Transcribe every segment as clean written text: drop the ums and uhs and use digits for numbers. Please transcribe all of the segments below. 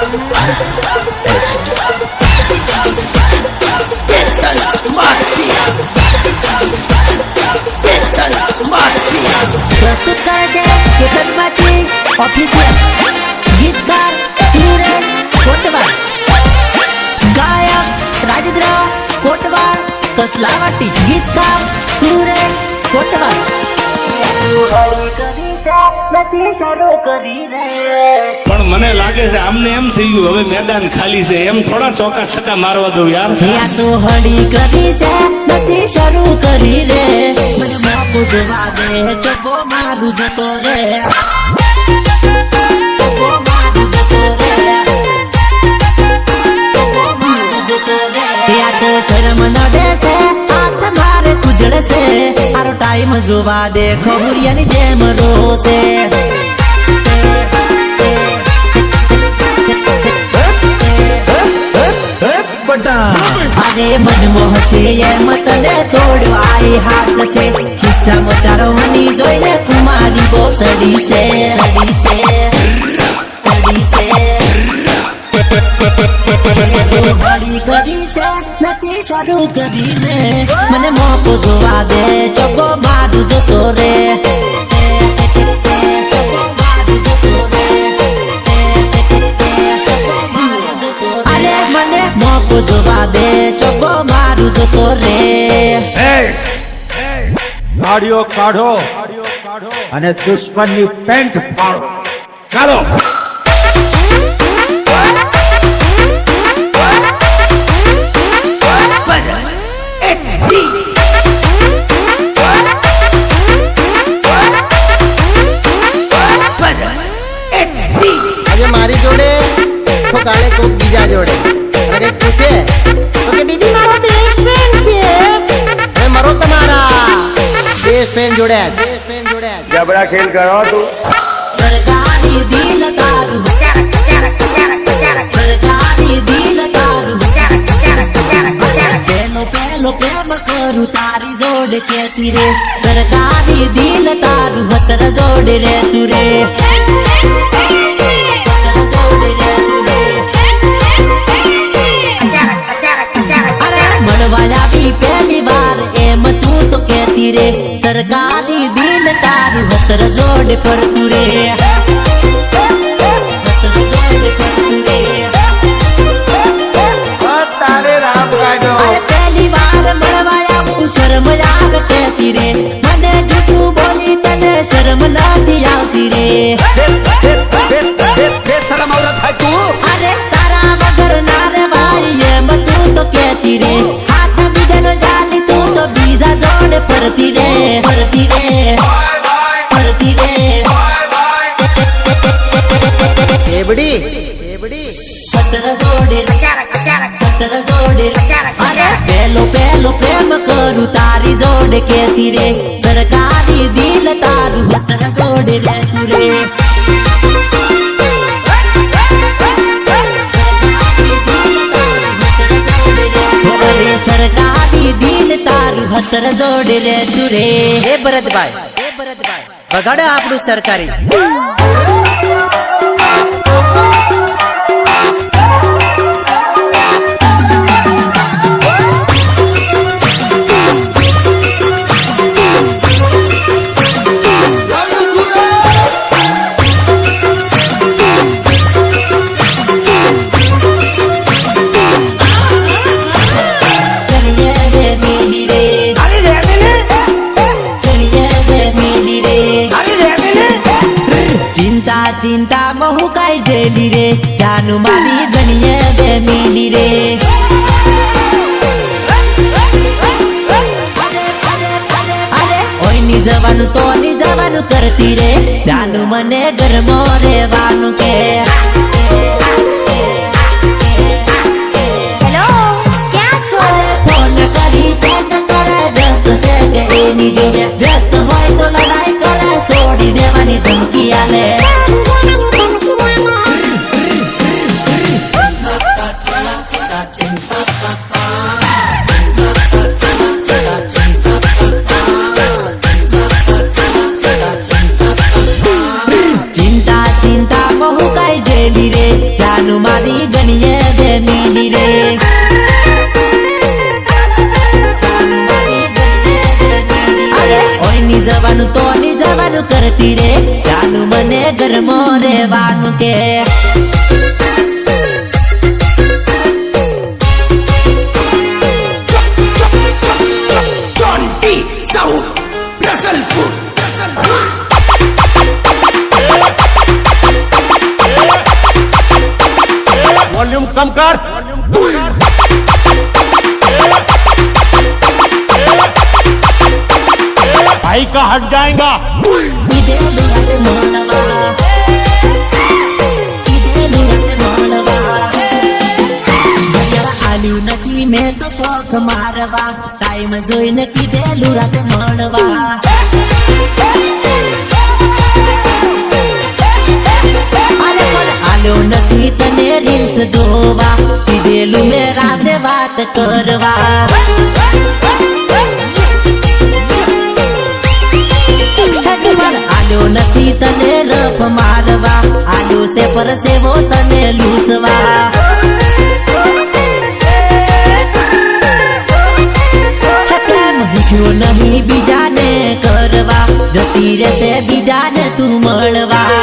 प्रस्तुत करे છે કેતનબાજી ઓફિશિયલ ગીતકાર સુરેશ કોટવાડ, ગાયક રાજેન્દ્ર કોટવાડ કસલાવાટી, ગીતકાર સુરેશ કોટવાડ। પણ મને લાગે છે આમને એમ થઈ ગયું હવે મેદાન ખાલી છે, એમ થોડા ચોકા છક્કા મારવા દઉં યાર। તો હળી કરી છે નથી શરૂ કરી રે, મને મોકો જવા દે ચોકો મારું જતો રે, ચોકો મારું જતો રે, ચોકો મારું જતો રે। યા તો શરમ ન દે છે હાથ મારે કુજળ છે, આરો ટાઈમ જોવા દે ખબુરિયાની જેમ રોશે। અરે મનમોહ છે એમ તને છોડ્યો આઈ હાસ છે, ખિસ્સા મચારો હની જોઈને કુમારી બહુ સડી છે, સડી છે, સડી છે। હળી કરી છે નથી શરૂ કરીને, મને મોકો જોવા દે ચોકો મારું જતો રે, મોકો જોવા દે ચોકો મારું જતો રે। ગાડીઓ કાઢો અને દુશ્મનની પેન્ટ ફાડો, ચાલો। આજે મારી જોડે તો કાલે કોઈક બીજા જોડે અરે પૂછે તો કે દીદી મારો બેસ્ટ ફ્રેન્ડ છે, હવે મારો તમારા બેસ્ટ ફ્રેન્ડ જોડે જબરા ખેલ કરો તું। સરકારી દિલ તારું, સરકારી દિલ તારું, પેલો પેલો પ્રેમ કરું તારી જોડે કેતી રે, સરકારી દિલ તારું હતર જોડે રે તું રે, પહેલી વાર એમ તું તો કેતી રે, સરકારી દિલ તારું હતર જોડે પડતું રે, હતર જોડે પડતું રે। પહેલી વાર મળવા આવું શરમ આવે કેતી રે, મને જૂઠું બોલી તને શરમ નથી આવતી રે, અરે તારા વગર ના રે ભાઈ એમ તું તો કેતી રે, તું તો બીજા જોડે ફરતી રે, ફરતી રે, ફરતી રે। એબડી સતર જોડે, સતર જોડે, અરે પેલો પેલો પ્રેમ કરું તારી જોડે કેતી રે, સરકારી દિલ તારું સતર જોડે રહેતું રે, સરકારી દિલ તારું હતર જોડે રે તું રે। એ ભરતભાઈ વગાડો આપણું સરકારી। ચિંતા બહુ કઈ જેલી રે, જાનું મારી ગણીએ બે મિલી રે, અરે ઓય ની જવાનું તો ની જવાનું કરતી રે, જાનું મને ઘરમાં રહેવાનું કે, હેલો ક્યાં છો, ફોન કરી ચેક કરે વ્યસ્ત છે કે એની જોડે, વ્યસ્ત હોય તો લડાઈ કરે છોડી દેવાની ધમકી આલે, ચિંતા બહુ કઈ જેલી રે, પીવાનું તો ની જવાનું કરતી રે ચાલુ મને ઘરમો રહેવાનું કે वॉल्यूम कम कर भाई का हट जाएगा इदेलु राते माणवा इदेलु राते माणवा ભણ્યા આલ્યું નથી મેં તો શોખ મારવા ટાઈમ જોઈને કીધેલું રાતે મળવા અરે પણ આલ્યો નથી તને રીલ્સ જોવા કીધેલું મેં રાતે વાત કરવા આલ્યો નથી તને રફ મારવા આલ્યો છે પર સેવો તને લૂસવા ભૂખ્યો નહીં બીજાને કરવા જતી રહેશે બીજાને તું મળવા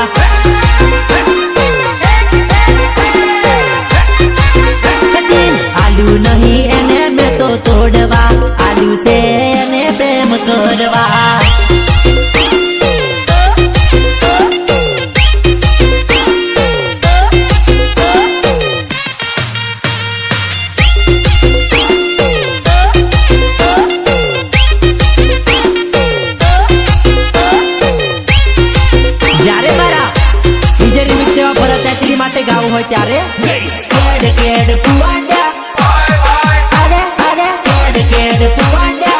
આલ્યું નહીં એને મેં તો તોડવા આલ્યું છે એને પ્રેમ કરવા જ્યારે મારા ડીજે રિમિક્સ સેવા ભરત ત્યાંથી માટે ગાવું હોય ત્યારે કેડ કેડ પુવાડા અરે અરે કેડ કેડ પુવાડા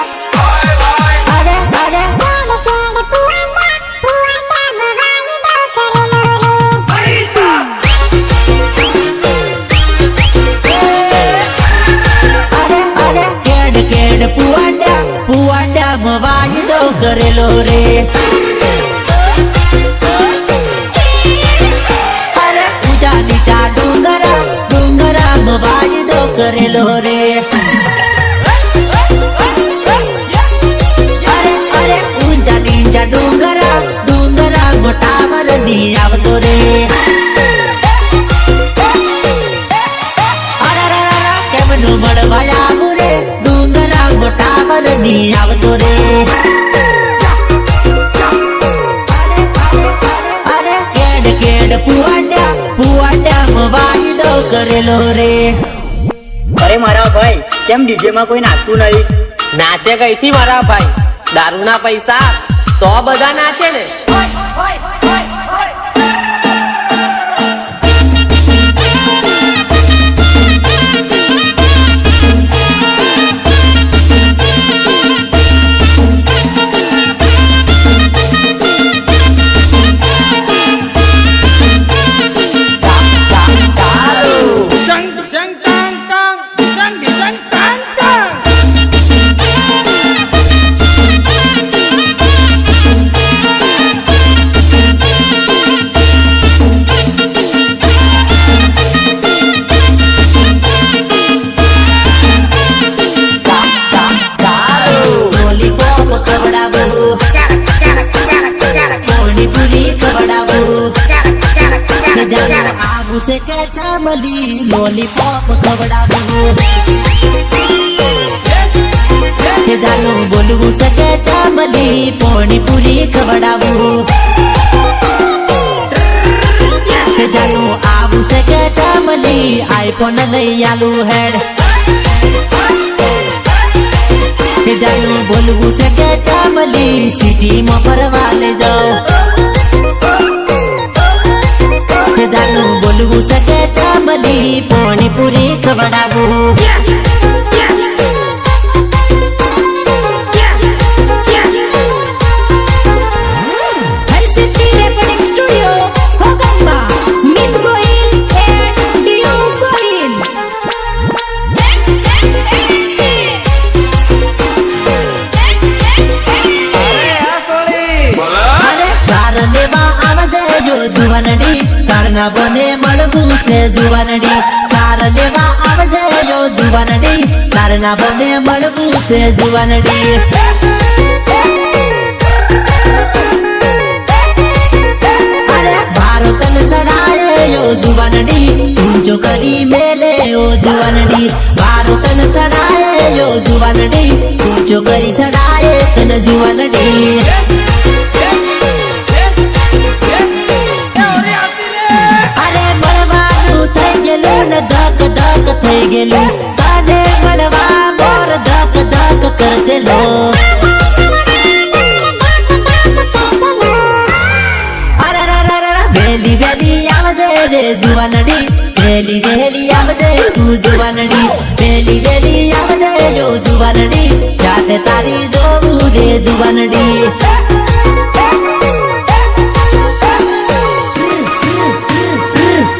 અરે અરે અરે અરે કેડ કેડ પુવાડા પુવાડા વાયદો કરેલો રે નીચા ડુંગરા ડુંગરા વાયદો કરેલો રે અરે અરે ઊંચા નીચા ડુંગરા ડુંગરા મોટા વરદી આવતો રે અરે કેમનું મળવા આવું રે ડુંગરા મોટા વરદી આવતો રે અરે કેડ કેડ પુવાડા પુવાડામાં વાયદો કરેલો રે અરે મારા ભાઈ કેમ ડીજે માં કોઈ નાચતું નહીં? નાચે કઈથી મારા ભાઈ દારૂના પૈસા તો બધા નાચે ને से के चामली लॉलीपॉप खवડાવું કે જાનું બોલવું से के चामली પાણીપુરી ખવડાવું કે જાનું આવું से के चामली આઈફોન લઈ આલું હેડ કે જાનું બોલવું से के चामली સિટી માં ફરવા લઈ જાઉં કે જાનું બોલવું से के चामली પાણીપુરી ખવડાવું जुवानडी सारना बने मळबू से जुवानडी सार लेवा आवजे यो जुवानडी सारना बने मळबू से जुवानडी जुवानडी ऊंचो करी मेले ओ जुवानडी मारो तन सड़ाए यो जुवानडी ऊंचो करी सड़ाए तन जुवानडी अरे મળવાનું થઈ ગયેલું ને ધક ધક થઈ ગયેલું તને મળવા મોર ધક ધક કર દેલો વેલી વેલી આવજે રે જુવાનડી વેલી વેલી આવજે તું જુવાનડી વેલી વેલી આવજે જો જુવાનડી જાતે તારી જોવું રે જુવાનડી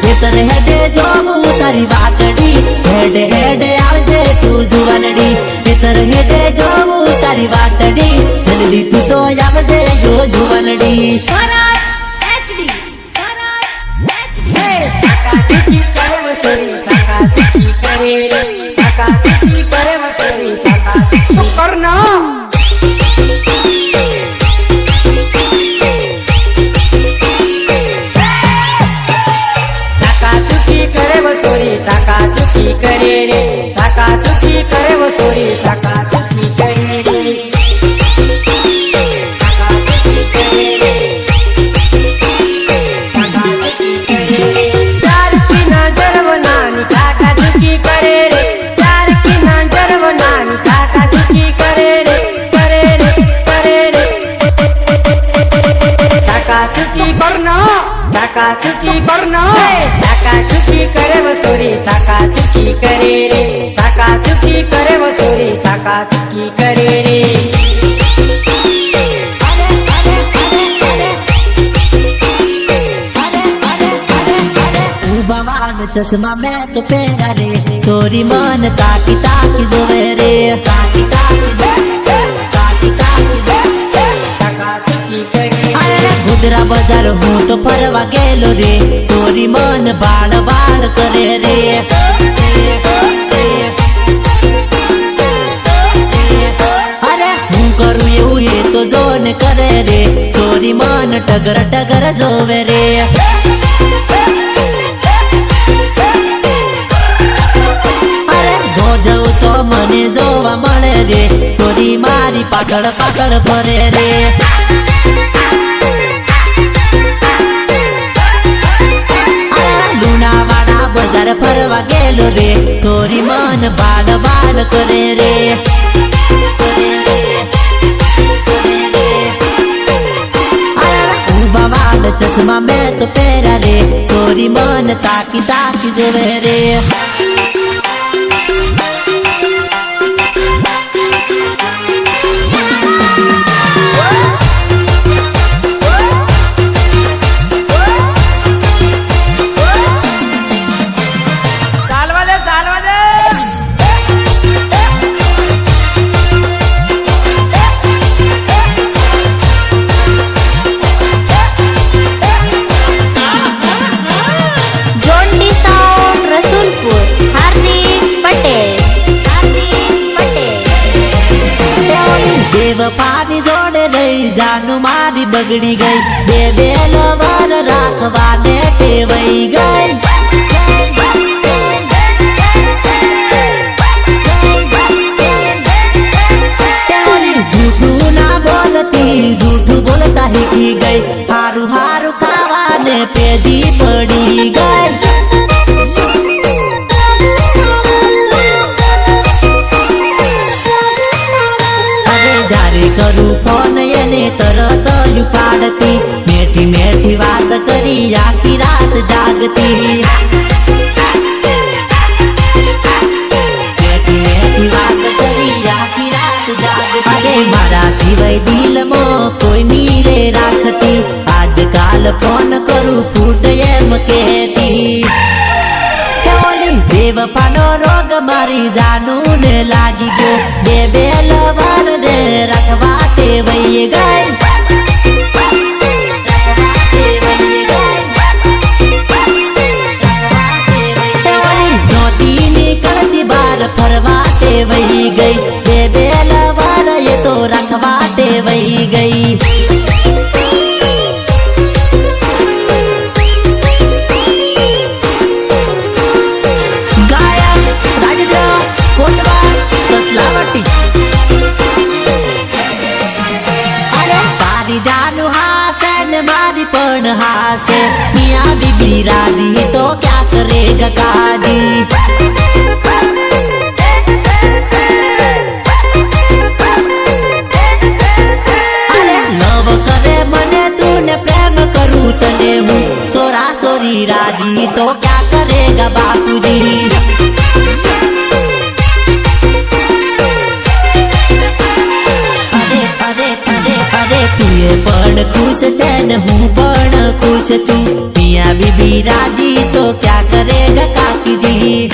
ખેતર હેડે જોવું તારી વાટડી હેડે હેડે આવજે તું જુવાનડી ખેતર હેડે જોવું તારી વાટડી જલ્દી તું તો આવજે જો જુવાનડી चाकाचुकी करे रे चाकाचुकी करे वो सोरी चाकाचुकी करे रे चाकाचुकी करे रे चाकाचुकी करे रे प्यार की नजर वो नानी चाकाचुकी करे रे प्यार की नजर वो नानी चाकाचुकी करे रे करे रे करे रे चाकाचुकी करना चाकाचुकी करना चाकाचुकी करे वो सोरी चाकाचुकी करे रे चाकाचुकी करे वो सोरी चाकाचुकी करे रे भगवान चश्मा मैं तो पहरा रे सोरी मन ताकी ताकी जोवे रे ताकी ताकी ताकी ताकी चाकाचुकी करे अरे गुजरा बाजार हूँ तो फरवा गेलो रे सोरी मन बाड़ बाड़ करे रे अरे हूँ करूँ એવું એ તો જોન કરે રે સોરી મન ટગર ટગર જોવે રે અરે જો જવું તો મને જોવા મળે રે સોરી મારી પાછળ પાછળ ફરે રે લુણાવાડા બજાર ફરવા ગયેલો રે સોરી મન બાળ બાળ કરે રે ભગવાન ચશ્મા મેં તો પહેરા રે સોરી મન તાકી તાકી જોવે રે પાની જોડે લઈ જાનું મારી બગડી ગઈ બે બે લવર રાખવાને ટેવાઈ ગઈ જૂઠું ના બોલતી જૂઠું બોલતા હીકી ગઈ હારું હારું ખાવાને પેદી પડી ગઈ करूँ फोन एने तरत उपाड़ती मेठी मेठी बात करी आखी रात जागती मेठी मेठी बात करी आखी रात जागती अरे मारा सिवाय दिल मो कोई नीरे राखती आजकाल फोन करूँ फूट एम कहती बेवफानो रोग मारी जानू ने लागी गो बे बे लवर रे रखवा टेवाई गई नदी निकलती बार फरवा टेवाई गई बे बे लवर ये तो रखवा टेवाई गई बीबी राजी तो क्या करेगा काजी। अरे लव करे मने तूने प्रेम करूँ तने हूँ, छोरा छोरी राजी तो क्या करेगा बापूजी। पण खुश चैन हूँ पण खुश छू, मियाँ बीबी राजी तो क्या करेगा काकी जी।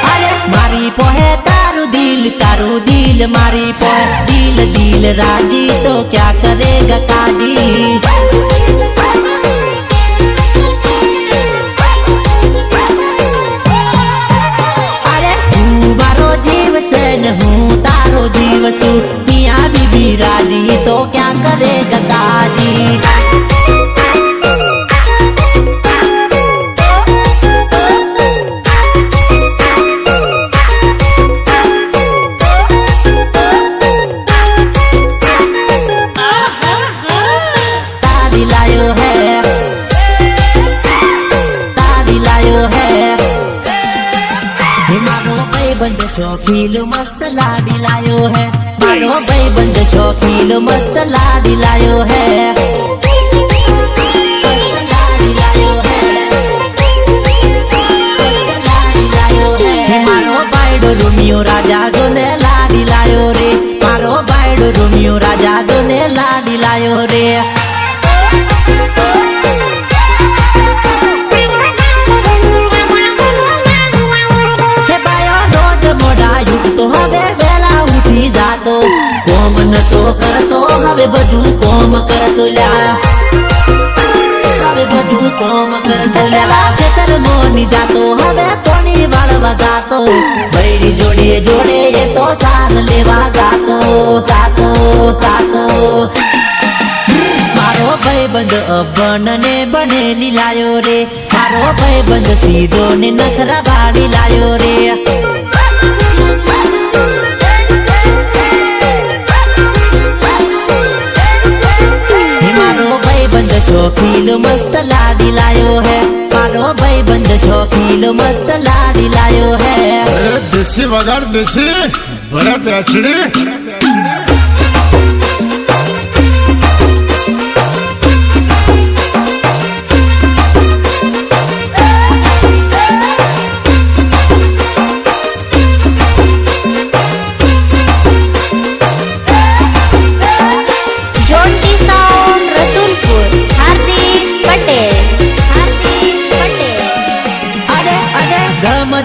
अरे मारी पोहे तारू दिल मारी पोहे दिल दिल राजी तो क्या करेगा काजी। अरे तू मारो जीव चैन हूँ तारो जीव छू, मियाँ बीबी राजी तो क्या करेगा काजी। तारी लायो है, तारी लायो है, मारो भाईबंद शौकील मस्त लाडी लायो है, मारो भाईबंद शौकील मस्त लाडी लायो है। मारो बायडो रोमियो राजा जो ने लाडी लायो रे, मारो बायडो रोमियो राजा जो ने लाडी लायो रे। तो हवे वेला उठी जातो, कोम न तो करतो हवे बधु कोम करतो ल्या, हवे बधु कोम करतो ल्या। शेतर मोनी जातो हवे कोणी वाळवा जातो, बैरी जोडे जोडे ये तो सार लेवा जातो जातो जातो। मारो भाईबंद अबन ने बनेली लायो रे, मारो भाईबंद सीधो ने नखरा बाड़ी लायो रे। शौकील मस्त लाडी लायो है, मारो भाईबंद शौकील मस्त लाडी लायो है। देसी वगार देसी बड़ा बेचड़ी।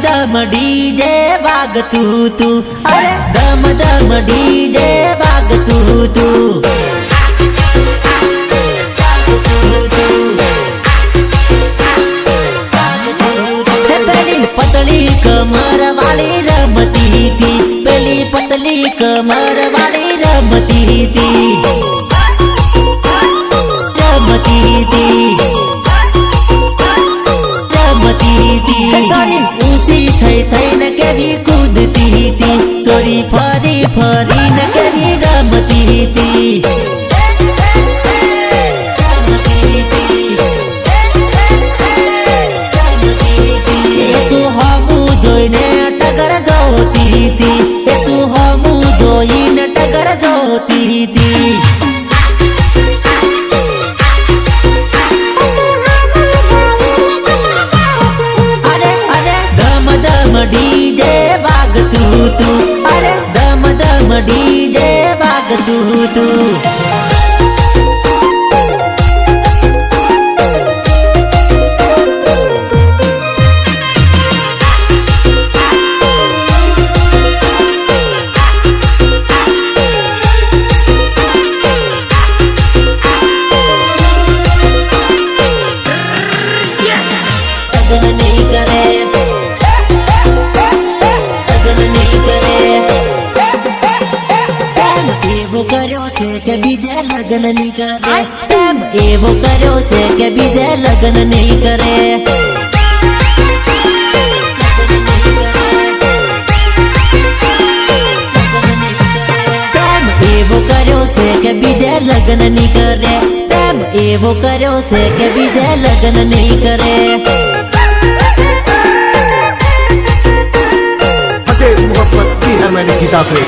दम डीजे वाग तू, अरे दम डीजे वाग तू। पहली पतली कमर वाली रमती थी, पहली पतली कमर वाली रमती थी, रमती थी, रमती थी। उसी थई न के भी कूदती थी, चोरी फरी फरी न के भी रमती थी, रमती थी, तू हमू जोईने टगर जोती थी, तू हमू जोईने टगर जोती थी। डीजे वाग तू, अरे दम डीजे वाग तू। के बीजे लगन नहीं करे, प्रेम एवो करो से के बीजे लगन नहीं करे। प्रेम एवो करो છે કે બીજે લગ્ન નહીં કરે, પ્રેમ એવો કર્યો છે કે બીજે લગ્ન નહીં કરે. फतेह मोहब्बत की है मैंने गीता से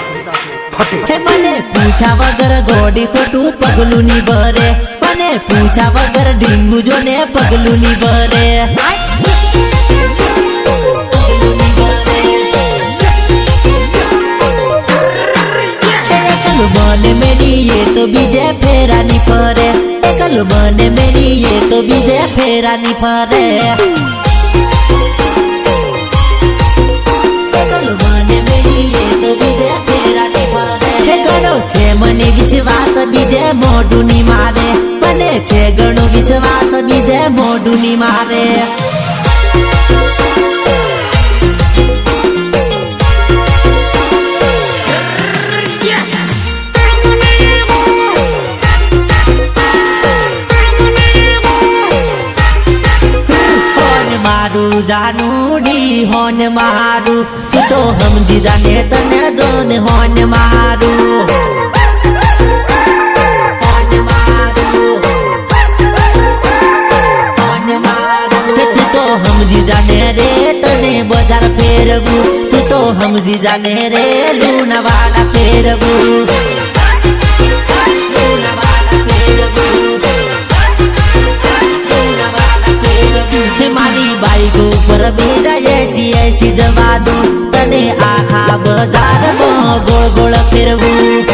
फतेह. હે મને પૂછા વગર ગોડી ખોટું પગલું ની ભરે, મને પૂછા વગર ડીંગુ જોને પગલું ની ભરે. એકલ મને મેલી એ તો બીજે ફેરાની ફરે, એકલ મને મેલી એ તો બીજે ફેરાની ફરે. ઘણો છે મને વિશ્વાસ બીજે મોઢું ની મારે, મને છે ઘણો વિશ્વાસ બીજે મોઢું ની મારે. મારું જાનુડી હોન મારું, તું તો સમજી જાને તને જોને હોન મારું. હોન મારું, હોન મારું, તું તો સમજી જાને રે તને બજાર ફેરવું, તું તો સમજી જાને રે લુણાવાડા ફેરવું. લુણાવાડા ફેરવું, મારી બાઈક ઉપર બીજા 80 જવા દો, તને આખા બજારમાં ગોળ ગોળ ફેરવું.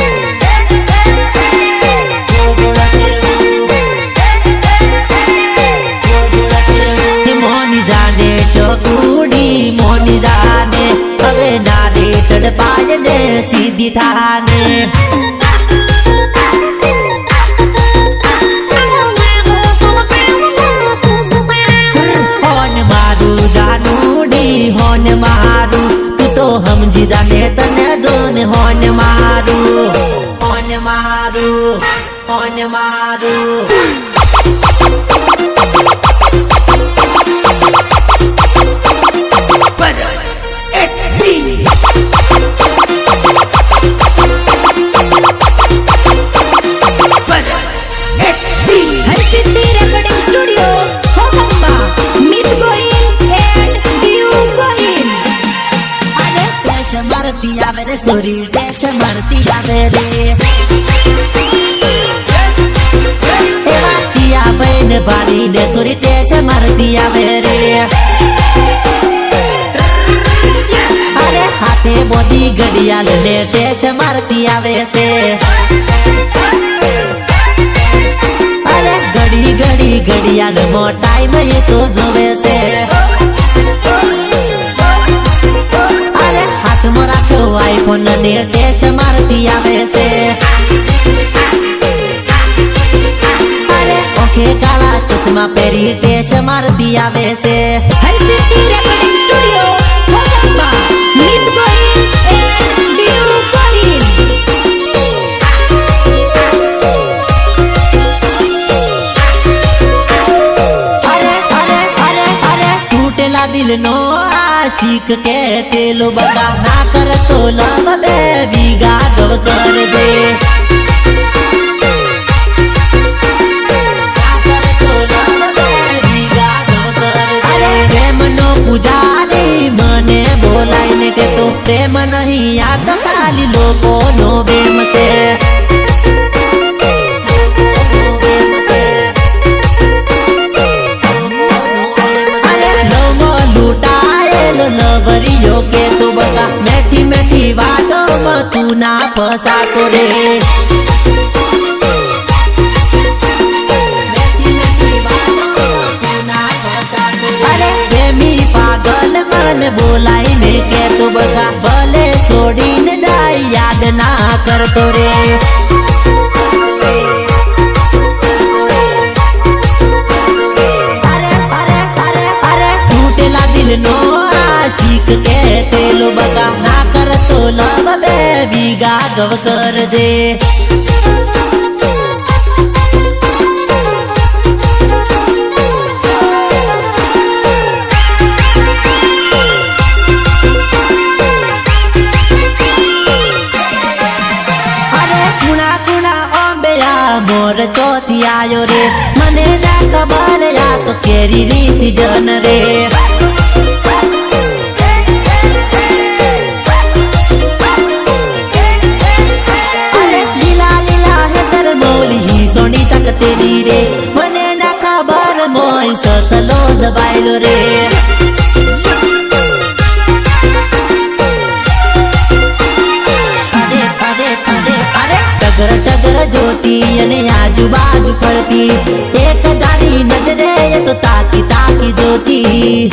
મોની જાને ચકુડી મોની જાને, હવે નારે તડપાય ને સીધી થાને. હોન મારું, તું તો સમજી જાને તને જોને હોન મારું. હોન મારું, હોન મારું. हरसिद्धि रेकॉर्डिंग स्टुडिओ कोकंबा मित गोहिल एंड दियू गोहिल. अरे टेश मारती आवे रे सोरी, टेश मारती आवे रे. एवा चिया बहन भारी ने सोरी टेश मारती आवे रे. अरे हाथे बोधी घड़ियाल ने टेश मारती आवे से. अरे घड़ी घड़ी घड़ियाल मो टाइम ये तो जोवे से. अरे हाथ में राख्यो आईफोन ने टेच मारती आवे से. अरे ओके काला चश्मा पहरी टेच मारती आवे से. हरसिद्धि रेकॉर्डिंग स्टुडिओ कोकंबा मित गोहिल एंड दियू गोहिल. टूटेला दिल नो आशिक के तेलो बगा ना कर तो लब बेबी गागव कर दे. अरे प्रेम नो पुजारी मने बोलाईने के तो प्रेम नहीं याद खाली लोगो नो बेम से. लवरियो के तो बता मैठी मैठी बातों में तू ना फंसा तो रे. अरे प्रेमी पागल मन बोलाई ने के तो बता भले छोड़ी न जाए याद ना कर तो रे. दिल नो आशिक के तेलो बगा ना कर तो लब बेबी गागव कर दे. अरे कुणा कुणा મોર ચોથી આયો રે મને ના ખબર આ તો કેરી ની સીઝન રે અરે લીલા લીલા હેતર મોલી સોની તક તેરી રે મને ના ખબર મોય સસલો દબાયેલો રે ટગર ટગર જોતી અને આજુબાજુ ફરતી એક તારી નજરે એ તો તાકી તાકી જોતી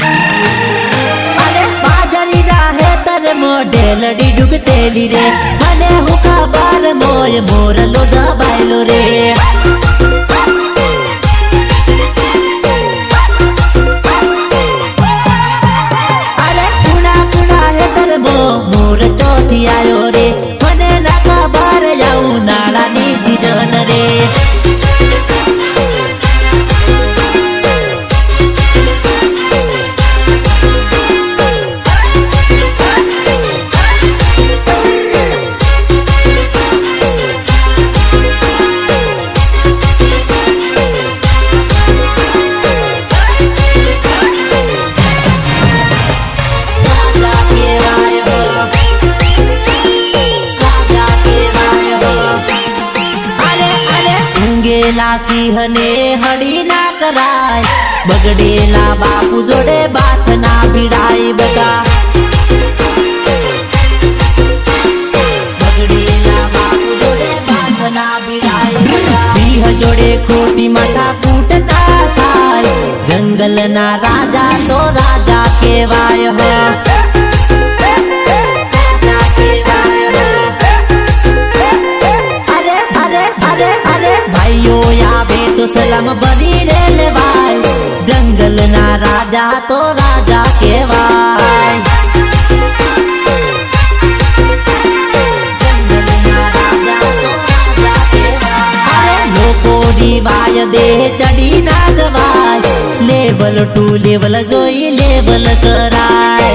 અરે પાજરી રાહે તર મોઢે લડી ડૂગતેલી રે મને હું ખબર મોય મોરલો દબાયેલો રે અરે કુણા કુણા હે તર મોર ચોથી આયો રે મને ના ખબર જાઉં નાળાની સીઝન રે ઊંઘેલા સિંહને હળી ના કરાય બગડેલા બાપુ જોડે બાથ ના ભીડાય બકા બગડેલા બાપુ જોડે બાથ ના ભીડાય બકા સિંહ જોડે ખોટી માથા કૂટતા થાય જંગલના રાજા તો રાજા કહેવાય હો ભાઈઓ આવે તો સલામ ભરીને લેવાય જંગલના રાજા તો રાજા કહેવાય જંગલના રાજા તો રાજા કહેવાય અરે લોકો દિવાય દેહ ચડી ના જવાય લેવલ ટુ લેવલ જોઈ લેવલ કરાય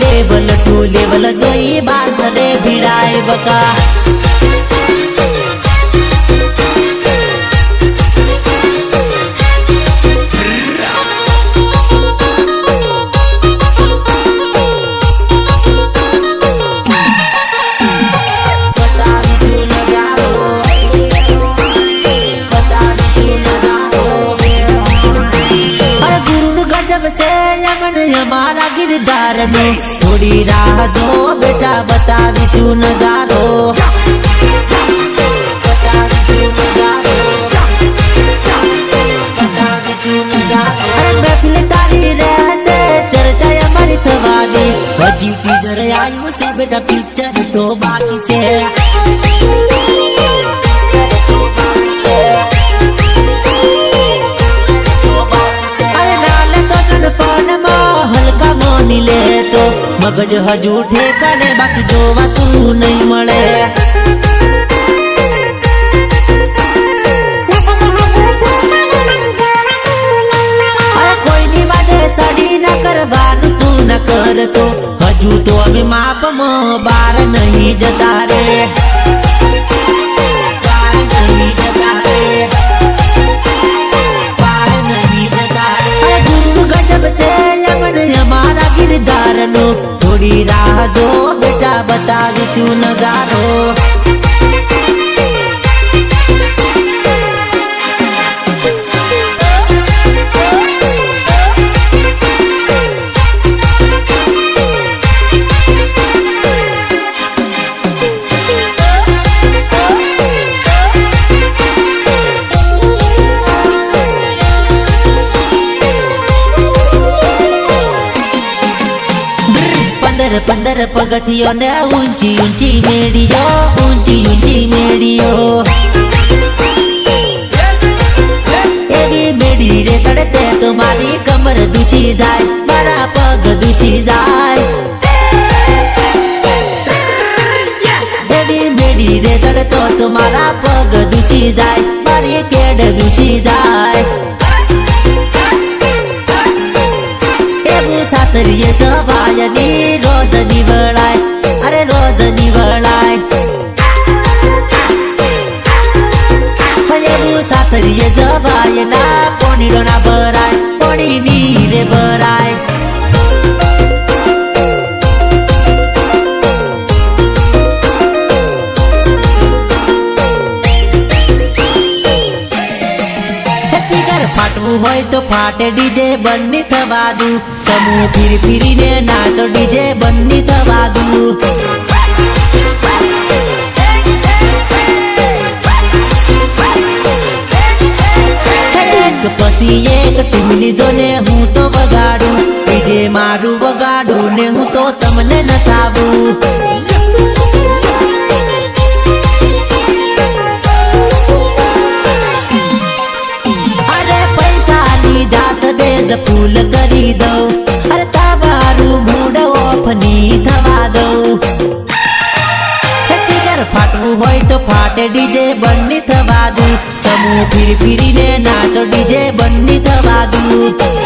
લેવલ ટુ લેવલ જોઈ બાંધને ભીડાય બકા हमारा गिरदार नो थोड़ी राह दो बेटा बतावीशु नजारो अरे महफिल तारी रहसे चर्चा हमारी थवानी हजी टीजर आयु से बेटा पिक्चर तो बाकी से હલકા મોની લે તો મગજ હજુ ઠેકાણે બાકી જોવાતું નહીં મળે કોઈની વાડે સડી ના કરવાનું તું ન કરતો હજુ તો અમે માપમાં બાર નહીં જતા રે બાર નહીં જતા રે બાર નહીં જતા રે ગુરુ ગજબ છે हमारा गिरदार नो थोड़ी राह दो बेटा बतावीशु नजारो पंदर पगथियों ने ऊंची ऊंची मेड़ियो एवी मेड़ी रे सड़ते तुम्हारी कमर दुशी जाए बड़ा पग दुशी जाए एवी मेड़ी रे सड़तो तुम्हारा पग दुशी जाए मारी केड़ दुशी जाए સાસરીએ જવાયની રોજ નીવડાય, અરે રોજ નીવડાય. એવું સાસરીએ જવાય ના પોણીડો ના ભરાય, પોણી નીરે ભરાય. ફાટવું હોય તો ફાટે ડીજે બંને થવા દઉં, તમું ફીર ફીરીને નાચો ડીજે બંને થવા દઉં. એક પછી એક ટીમલી જોને હું તો વગાડું, ડીજે મારું વગાડું ને હું તો તમને નચાવું. ફૂલ કરી દઉં, અરે તમારું મૂડ ઓફ ની થવા દઉં. ફાટવું હોય તો ફાટે ડીજે બંને થવા દઉં, તમું ફીર ફીરીને નાચો ડીજે બંને થવા દઉં.